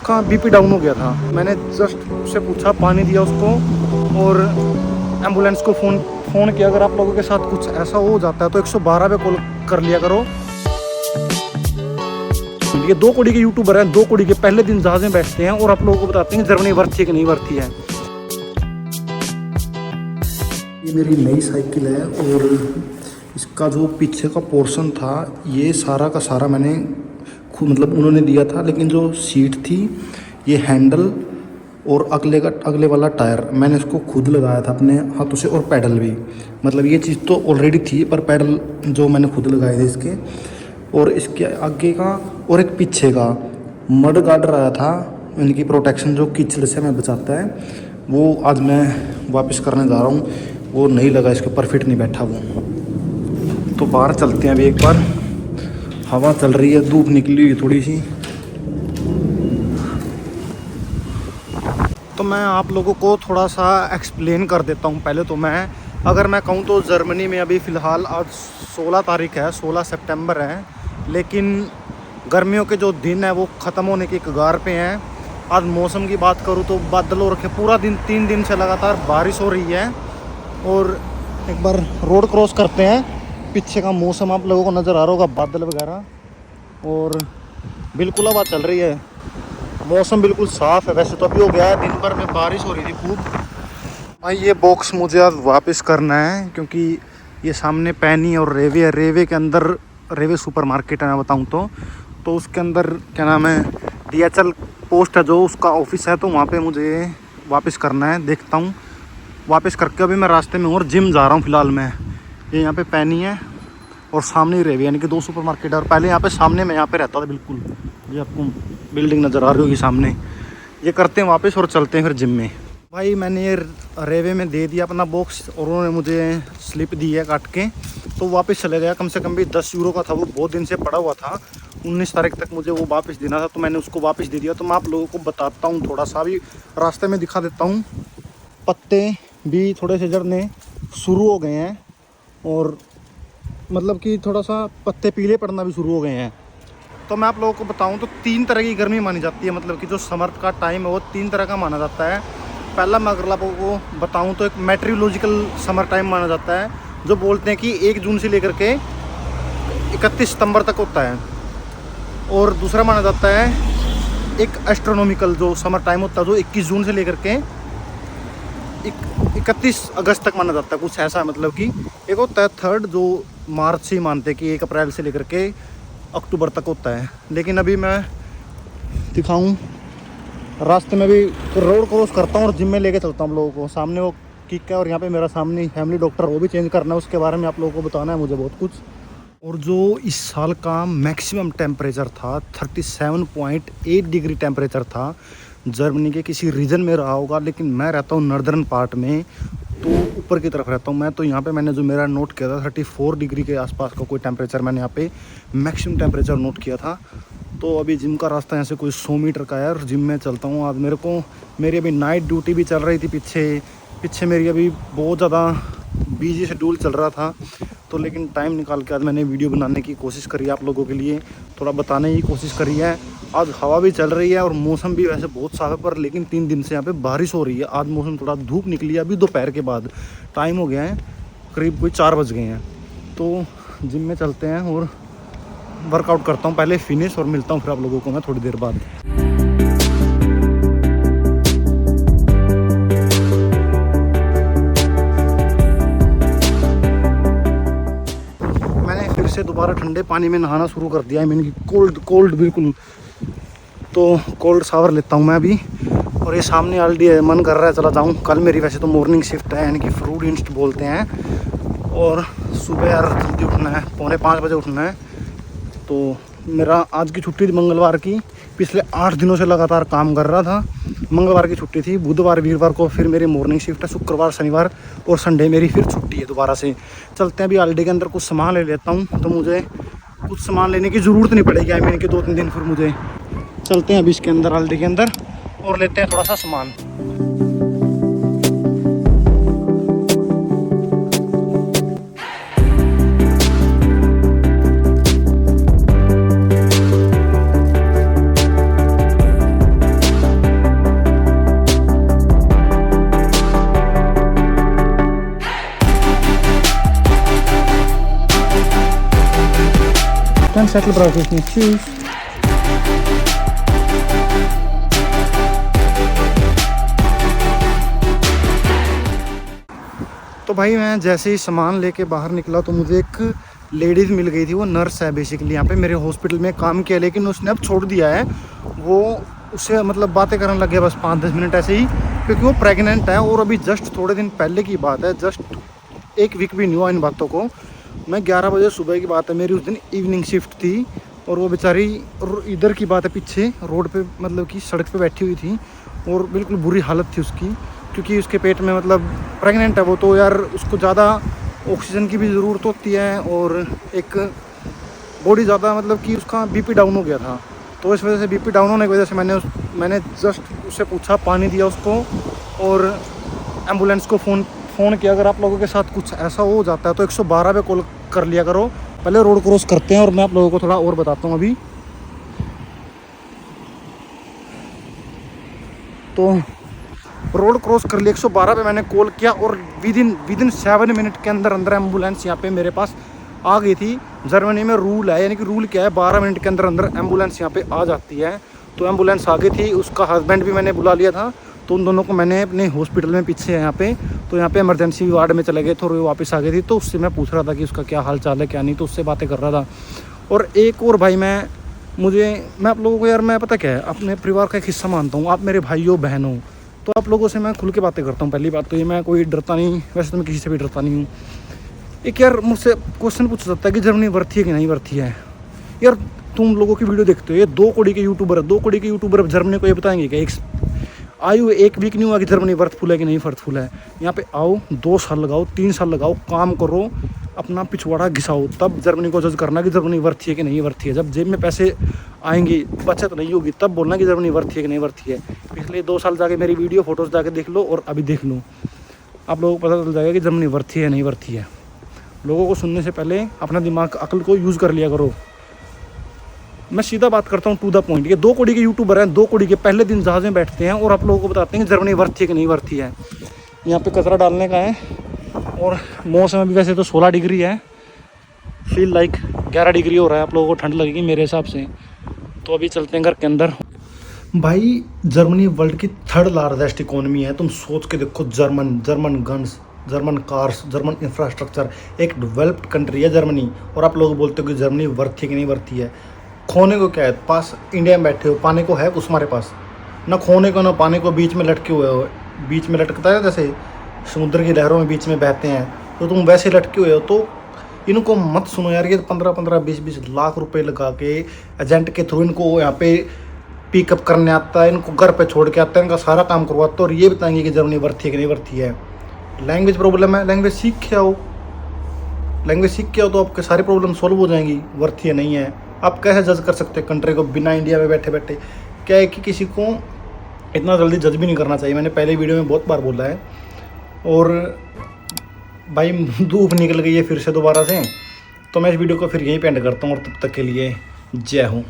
उसका BP down हो गया था। मैंने जस्ट उससे पूछा, पानी दिया उसको और एम्बुलेंस को फ़ोन किया। अगर आप लोगों के साथ कुछ ऐसा हो जाता है तो 112 पे कॉल कर लिया करो। ये 2 कौड़ी के यूट्यूबर हैं, 2 कौड़ी के पहले दिन जहाज़ में बैठते हैं और आप लोगों को बताते हैं कि जर्मनी वर्थ है कि नहीं वर्थ है। ये मेरी नई साइकिल है और इसका जो पीछे का पोर्शन था ये सारा का सारा मैंने खुद मतलब उन्होंने दिया था, लेकिन जो सीट थी, ये हैंडल और अगले वाला टायर मैंने इसको खुद लगाया था अपने हाथों से, और पैडल भी। मतलब ये चीज़ तो ऑलरेडी थी पर पैडल जो मैंने खुद लगाए थे इसके, और इसके आगे का और एक पीछे का मड गार्ड रहा था, इनकी प्रोटेक्शन जो कीचड़ से हमें बचाता है, वो आज मैं वापस करने जा रहा हूँ। वो नहीं लगा, इसके ऊपर फिट नहीं बैठा वो। तो बाहर चलते हैं अभी एक बार, हवा चल रही है, धूप निकली हुई थोड़ी सी। तो मैं आप लोगों को थोड़ा सा एक्सप्लेन कर देता हूँ। पहले तो अगर मैं कहूँ तो जर्मनी में अभी फ़िलहाल आज 16 तारीख है, 16 सितंबर है, लेकिन गर्मियों के जो दिन है वो ख़त्म होने की कगार पे हैं। आज मौसम की बात करूँ तो बादल हो रखे, पूरा दिन 3 दिन से लगातार बारिश हो रही है। और एक बार रोड क्रॉस करते हैं, पीछे का मौसम आप लोगों को नज़र आ रहा होगा, बादल वगैरह, और बिल्कुल हवा चल रही है, मौसम बिल्कुल साफ़ है। वैसे तो अभी हो गया है, दिन भर में बारिश हो रही थी खूब। भाई ये बॉक्स मुझे आज वापस करना है क्योंकि ये सामने पैनी और रेवे है। रेवे के अंदर रेवे सुपरमार्केट है, मैं बताऊँ तो उसके अंदर क्या नाम है, DHL पोस्ट है जो उसका ऑफिस है, तो वहाँ पे मुझे वापस करना है। देखता हूँ वापस करके, अभी मैं रास्ते में हूँ और जिम जा रहा हूँ फ़िलहाल मैं। ये यहाँ पे पैनी है और सामने ही रेवे, यानी कि 2 सुपरमार्केट है। और पहले यहाँ पे सामने मैं यहाँ पे रहता था बिल्कुल, ये आपको बिल्डिंग नज़र आ रही होगी सामने। ये करते हैं वापस और चलते हैं फिर जिम में। भाई मैंने ये रेवे में दे दिया अपना बॉक्स और उन्होंने मुझे स्लिप दी है काट के, तो वापस चले गया। कम से कम भी 10 यूरो का था, वो बहुत दिन से पड़ा हुआ था। 19 तारीख तक मुझे वो वापस देना था, तो मैंने उसको वापस दे दिया। तो मैं आप लोगों को बताता हूँ, थोड़ा सा भी रास्ते में दिखा देता हूँ। पत्ते भी थोड़े से झड़ने शुरू हो गए हैं और मतलब कि थोड़ा सा पत्ते पीले पड़ना भी शुरू हो गए हैं। तो मैं आप लोगों को बताऊं तो 3 तरह की गर्मी मानी जाती है, मतलब कि जो समर का टाइम है वो 3 तरह का माना जाता है। पहला मैं अगर आप लोगों को बताऊं तो एक मेट्रोलॉजिकल समर टाइम माना जाता है, जो बोलते हैं कि 1 जून से लेकर के 31 सितंबर तक होता है। और दूसरा माना जाता है एक एस्ट्रोनॉमिकल जो समर टाइम होता है, जो 21 जून से लेकर के 31 अगस्त तक माना जाता है, कुछ ऐसा। मतलब कि एक होता है थर्ड, जो मार्च से मानते हैं कि 1 अप्रैल से लेकर के अक्टूबर तक होता है। लेकिन अभी मैं दिखाऊं, रास्ते में भी रोड क्रॉस करता हूँ और जिम में लेके चलता हूँ लोगों को। सामने वो किक है और यहाँ पे मेरा सामने फैमिली डॉक्टर, वो भी चेंज करना है, उसके बारे में आप लोगों को बताना है मुझे बहुत कुछ। और जो इस साल का मैक्सिमम टेम्परेचर था 37.8 डिग्री टेम्परेचर था। जर्मनी के किसी रीजन में रहा होगा, लेकिन मैं रहता हूँ नॉर्दर्न पार्ट में, तो ऊपर की तरफ रहता हूँ मैं। तो यहाँ पे मैंने जो मेरा नोट किया था 34 डिग्री के आसपास का कोई टेम्परेचर मैंने यहाँ पे मैक्सिमम टेम्परेचर नोट किया था। तो अभी जिम का रास्ता यहाँ से कोई 100 मीटर का है और जिम में चलता हूँ। आज मेरी अभी नाइट ड्यूटी भी चल रही थी पीछे मेरी अभी बहुत ज़्यादा बिजी शेड्यूल चल रहा था, तो लेकिन टाइम निकाल के आज मैंने वीडियो बनाने की कोशिश करी है, आप लोगों के लिए थोड़ा बताने की कोशिश करी है। आज हवा भी चल रही है और मौसम भी वैसे बहुत साफ है, पर लेकिन 3 दिन से यहाँ पे बारिश हो रही है। आज मौसम थोड़ा धूप निकली है अभी दोपहर के बाद, टाइम हो गया है करीब कोई 4 बज गए हैं। तो जिम में चलते हैं और वर्कआउट करता हूँ पहले फिनिश, और मिलता हूँ फिर आप लोगों को मैं थोड़ी देर बाद। से दोबारा ठंडे पानी में नहाना शुरू कर दिया है, मैंने कोल्ड बिल्कुल। तो कोल्ड शावर लेता हूँ मैं अभी। और ये सामने ऑलरेडी मन कर रहा है चला जाऊँ। कल मेरी वैसे तो मॉर्निंग शिफ्ट है, यानी कि फ्रूट इंस्ट बोलते हैं, और सुबह यार जल्दी उठना है, 4:45 बजे उठना है। तो मेरा आज की छुट्टी थी मंगलवार की, पिछले 8 दिनों से लगातार काम कर रहा था। मंगलवार की छुट्टी थी, बुधवार वीरवार को फिर मेरी मॉर्निंग शिफ्ट है, शुक्रवार शनिवार और संडे मेरी फिर छुट्टी है दोबारा से। चलते हैं अभी हॉलिडे के अंदर कुछ सामान ले लेता हूँ, तो मुझे कुछ सामान लेने की ज़रूरत नहीं पड़ेगी। आई मीन कि 2-3 दिन फिर मुझे चलते हैं अभी इसके अंदर हॉलिडे के अंदर और लेते हैं थोड़ा सा सामान। settle process में choose। तो भाई मैं जैसे ही सामान लेके बाहर निकला तो मुझे एक लेडीज़ मिल गई थी। वो नर्स है बेसिकली, यहाँ पे मेरे हॉस्पिटल में काम किया, लेकिन उसने अब छोड़ दिया है। वो उससे मतलब बातें करने लग गया बस 5-10 मिनट ऐसे ही, क्योंकि वो प्रेग्नेंट है। और अभी जस्ट थोड़े दिन पहले की बात है, जस्ट 1 वीक भी नहीं हुआ इन बातों को। मैं 11 बजे सुबह की बात है, मेरी उस दिन इवनिंग शिफ्ट थी। और वो बेचारी इधर की बात है, पीछे रोड पे मतलब कि सड़क पे बैठी हुई थी और बिल्कुल बुरी हालत थी उसकी, क्योंकि उसके पेट में मतलब प्रेग्नेंट है वो, तो यार उसको ज़्यादा ऑक्सीजन की भी ज़रूरत होती है। और एक बॉडी ज़्यादा मतलब कि उसका बीपी डाउन हो गया था, तो इस वजह से बीपी डाउन होने की वजह से मैंने जस्ट उससे पूछा, पानी दिया उसको और एम्बुलेंस को फ़ोन किया। अगर आप लोगों के साथ कुछ ऐसा हो जाता है तो 112 पे कॉल कर लिया करो। पहले रोड क्रॉस करते हैं और मैं आप लोगों को थोड़ा और बताता हूँ। अभी तो रोड क्रॉस कर लिया, 112 पे मैंने कॉल किया और विदिन 7 मिनट के अंदर एम्बुलेंस यहाँ पे मेरे पास आ गई थी। जर्मनी में रूल है, यानी कि रूल क्या है, 12 मिनट के अंदर एम्बुलेंस यहाँ पे आ जाती है। तो एम्बुलेंस आ गई थी, उसका हस्बैंड भी मैंने बुला लिया था। तो उन दोनों को मैंने अपने हॉस्पिटल में पीछे है यहाँ पे, तो यहाँ पे इमरजेंसी वार्ड में चले गए थे और वो वापस आ गई थी। तो उससे मैं पूछ रहा था कि उसका क्या हाल चाल है क्या नहीं, तो उससे बातें कर रहा था। और एक और भाई मैं आप लोगों को यार, मैं पता क्या है, अपने परिवार का एक हिस्सा मानता हूँ। आप मेरे भाई हो बहन हो, तो आप लोगों से मैं खुल के बातें करता हूँ। पहली बात तो ये, मैं कोई डरता नहीं, वैसे तो मैं किसी से भी डरता नहीं हूँ। एक यार मुझसे क्वेश्चन पूछा जाता है कि जर्मनी वर्थ है कि नहीं वर्थ है। यार तुम लोगों की वीडियो देखते हो, ये 2 करोड़ के यूट्यूबर है, 2 करोड़ के यूट्यूबर अब जर्मनी को ये बताएंगे क्या? एक वीक नहीं हुआ कि जर्मनी वर्थफुल है कि नहीं वर्थफुल है। यहाँ पे आओ, 2 साल लगाओ, 3 साल लगाओ, काम करो, अपना पिछवाड़ा घिसाओ, तब जर्मनी को जज करना कि जर्मनी वर्थ है कि नहीं वर्थ है। जब जेब में पैसे आएंगे, बचत नहीं होगी, तब बोलना कि जर्मनी वर्थ है कि नहीं वर्थ है। पिछले 2 साल जाके मेरी वीडियो फोटोज़ जाके देख लो और अभी देख लो, आप लोगों को पता चल जाएगा कि जर्मनी वर्थ है या नहीं वर्थ है। लोगों को सुनने से पहले अपना दिमाग, अकल को यूज़ कर लिया करो। मैं सीधा बात करता हूँ, टू द पॉइंट। ये 2 करोड़ के यूट्यूबर हैं, 2 करोड़ के पहले दिन जहाज़ में बैठते हैं और आप लोगों को बताते हैं कि जर्मनी वर्थ है कि नहीं वर्थ है। यहाँ पे कचरा डालने का है और मौसम अभी वैसे तो 16 डिग्री है, फील लाइक 11 डिग्री हो रहा है। आप लोगों को ठंड लगेगी मेरे हिसाब से। तो अभी चलते हैं घर के अंदर। भाई जर्मनी वर्ल्ड की 3rd लार्जेस्ट इकोनॉमी है। तुम सोच के देखो, German guns, German cars, German infrastructure, एक डेवलप्ड कंट्री है जर्मनी। और आप लोग बोलते हो कि जर्मनी वर्थ है कि नहीं वर्थ है। खोने को क्या है? पास इंडिया में बैठे हो, पाने को है कुछ हमारे पास? ना खोने को ना पाने को, बीच में लटके हुए हो। बीच में लटकता है जैसे समुद्र की लहरों में बीच में बहते हैं, तो तुम वैसे लटके हुए हो। तो इनको मत सुनो यार। ये 15-15, 20-20 लाख रुपए लगा के एजेंट के थ्रू इनको यहाँ पे पिकअप करने आता है, इनको घर पे छोड़ के आता है, इनका सारा काम करवाता है और ये बताएंगे कि जर्मनी वर्थ है कि नहीं वर्थ है। लैंग्वेज प्रॉब्लम है, लैंग्वेज सीख के आओ। लैंग्वेज सीख के आओ तो आपके सारी प्रॉब्लम सॉल्व हो जाएंगी। वर्थ है नहीं है, आप कैसे जज कर सकते हैं कंट्री को बिना इंडिया में बैठे बैठे? क्या है कि किसी को इतना जल्दी जज भी नहीं करना चाहिए। मैंने पहले वीडियो में बहुत बार बोला है। और भाई धूप निकल गई है फिर से दोबारा से, तो मैं इस वीडियो को फिर यहीं पे एंड करता हूँ और तब तक के लिए जय हो।